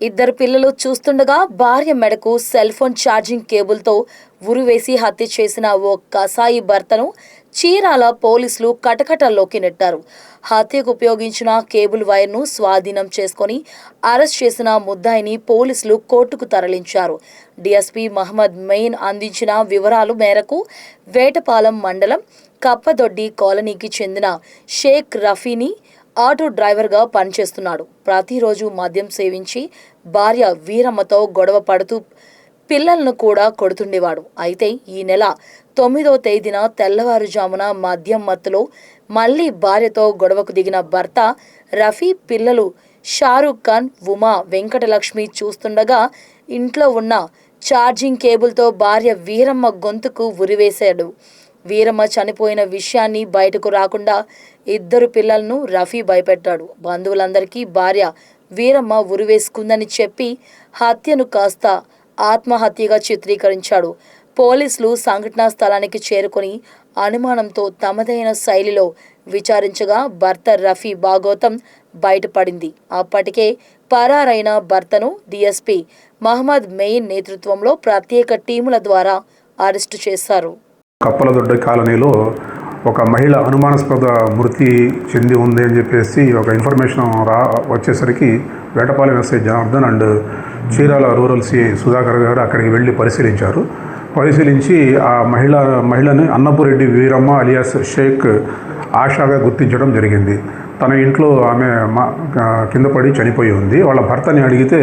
ఇద్దరు పిల్లలు చూస్తుండగా భార్య మెడకు సెల్ ఫోన్ ఛార్జింగ్ కేబుల్తో ఉరివేసి హత్య చేసిన ఓ కసాయి భర్తను చీరాల పోలీసులు కటకటల్లోకి నెట్టారు. హత్యకు ఉపయోగించిన కేబుల్ వైర్ను స్వాధీనం చేసుకుని అరెస్ట్ చేసిన ముద్దాయిని పోలీసులు కోర్టుకు తరలించారు. డీఎస్పీ మహమ్మద్ మెయిన్ అందించిన వివరాల మేరకు వేటపాలెం మండలం కప్పదొడ్డి కాలనీకి చెందిన షేక్ రఫీని ఆటో డ్రైవర్గా పనిచేస్తున్నాడు. ప్రతిరోజు మద్యం సేవించి భార్య వీరమ్మతో గొడవ పడుతూ పిల్లలను కూడా కొడుతుండేవాడు. అయితే ఈ నెల 9వ తేదీన తెల్లవారుజామున మద్యం మత్తులో మళ్లీ భార్యతో గొడవకు దిగిన భర్త రఫీ పిల్లలు షారూక్ ఖాన్, ఉమా, వెంకటలక్ష్మి చూస్తుండగా ఇంట్లో ఉన్న ఛార్జింగ్ కేబుల్తో భార్య వీరమ్మ గొంతుకు ఉరివేశాడు. వీరమ్మ చనిపోయిన విషయాన్ని బయటకు రాకుండా ఇద్దరు పిల్లలను రఫీ భయపెట్టాడు. బంధువులందరికీ భార్య వీరమ్మ ఉరివేసుకుందని చెప్పి హత్యను కాస్త ఆత్మహత్యగా చిత్రీకరించాడు. పోలీసులు సంఘటనా స్థలానికి చేరుకొని అనుమానంతో తమదైన శైలిలో విచారించగా భర్త రఫీ భాగోతం బయటపడింది. అప్పటికే పరారైన భర్తను డీఎస్పీ మహమ్మద్ మెయిన్ నేతృత్వంలో ప్రత్యేక టీముల ద్వారా అరెస్టు చేశారు. కప్పలదొడ్డ కాలనీలో ఒక మహిళ అనుమానాస్పద మృతి చెంది ఉంది అని చెప్పేసి ఒక ఇన్ఫర్మేషన్ వచ్చేసరికి Vetapalem SI Janardhan and Chirala rural CI Sudhakar గారు అక్కడికి వెళ్ళి పరిశీలించి ఆ మహిళని అన్నపురెడ్డి వీరమ్మ అలియాస్ షేక్ ఆషాగా గుర్తించడం జరిగింది. తన ఇంట్లో ఆమె కింద పడి చనిపోయి ఉంది. వాళ్ళ భర్తని అడిగితే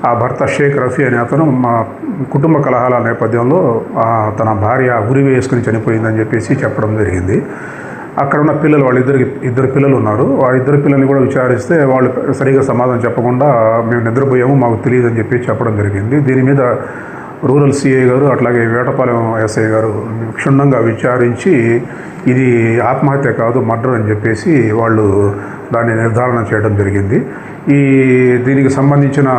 ఆ భర్త షేక్ రఫీ అనే అతను మా కుటుంబ కలహాల నేపథ్యంలో తన భార్య ఉరి వేసుకుని చనిపోయిందని చెప్పేసి చెప్పడం జరిగింది. అక్కడ ఉన్న పిల్లలు ఇద్దరు పిల్లలు ఉన్నారు. ఆ ఇద్దరు పిల్లల్ని కూడా విచారిస్తే వాళ్ళు సరిగా సమాధానం చెప్పకుండా మేము నిద్రపోయాము, మాకు తెలియదని చెప్పి చెప్పడం జరిగింది. దీని మీద రూరల్ సిఐ గారు అట్లాగే వేటపాలెం ఎస్ఐ గారు క్షుణ్ణంగా విచారించి ఇది ఆత్మహత్య కాదు, మర్డర్ అని చెప్పేసి వాళ్ళు దాన్ని నిర్ధారణ చేయడం జరిగింది. దీనికి సంబంధించిన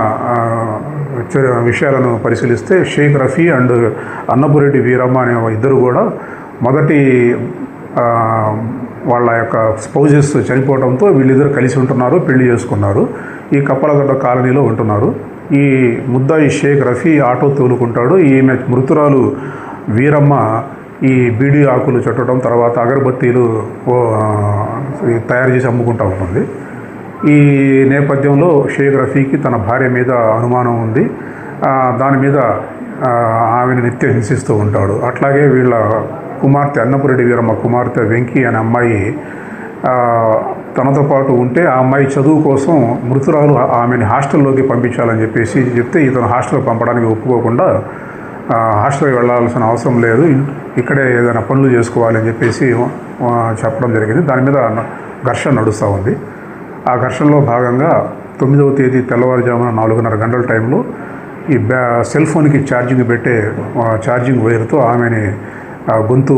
విషయాలను పరిశీలిస్తే షేక్ రఫీ అండ్ అన్నపురెడ్డి వీరమ్మ అనే ఇద్దరు కూడా మొదటి వాళ్ళ యొక్క స్పౌజెస్ చనిపోవడంతో వీళ్ళిద్దరు కలిసి ఉంటున్నారు, పెళ్లి చేసుకున్నారు. ఈ కప్పలగడ్డ కాలనీలో ఉంటున్నారు. ఈ ముద్దాయి షేక్ రఫీ ఆటో తోలుకుంటాడు. ఈమె మృతురాలు వీరమ్మ ఈ బీడీ ఆకులు చుట్టడం, తర్వాత అగరబత్తీలు తయారు చేసి అమ్ముకుంటూ ఉంటుంది. ఈ నేపథ్యంలో షేక్ రఫీకి తన భార్య మీద అనుమానం ఉంది. దాని మీద ఆమెను నిత్యం హింసిస్తూ ఉంటాడు. అట్లాగే వీళ్ళ కుమార్తె అన్నపురెడ్డి వీరమ్మ కుమార్తె వెంకీ అనే అమ్మాయి తనతో పాటు ఉంటే ఆ అమ్మాయి చదువు కోసం మృతురాలు ఆమెని హాస్టల్లోకి పంపించాలని చెప్పేసి చెప్తే ఇతను హాస్టల్కి పంపడానికి ఒప్పుకోకుండా హాస్టల్కి వెళ్ళాల్సిన అవసరం లేదు, ఇక్కడే ఏదైనా పనులు చేసుకోవాలని చెప్పేసి చెప్పడం జరిగింది. దాని మీద ఘర్షణ నడుస్తూ ఉంది. ఆ ఘర్షణలో భాగంగా 9వ తేదీ తెల్లవారుజామున 4:30 గంటల టైంలో ఈ సెల్ ఫోన్కి ఛార్జింగ్ పెట్టే ఛార్జింగ్ వైర్తో ఆమెని గొంతు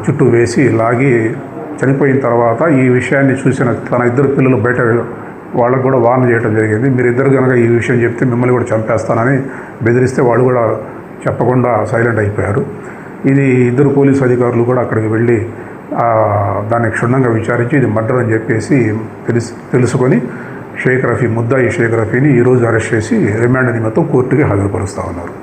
చుట్టూ వేసి లాగి చనిపోయిన తర్వాత ఈ విషయాన్ని చూసిన తన ఇద్దరు పిల్లలు బయట వాళ్ళకు కూడా వార్న్ చేయడం జరిగింది. మీరిద్దరు కనుక ఈ విషయం చెప్తే మిమ్మల్ని కూడా చంపేస్తానని బెదిరిస్తే వాళ్ళు కూడా చెప్పకుండా సైలెంట్ అయిపోయారు. ఇది ఇద్దరు పోలీసు అధికారులు కూడా అక్కడికి వెళ్ళి దాన్ని క్షుణ్ణంగా విచారించి ఇది మర్డర్ అని చెప్పేసి తెలుసుకొని ముద్దాయి షేక్ రఫీని ఈరోజు అరెస్ట్ చేసి రిమాండ్ నిమిత్తం కోర్టుకి హాజరుపరుస్తూ ఉన్నారు.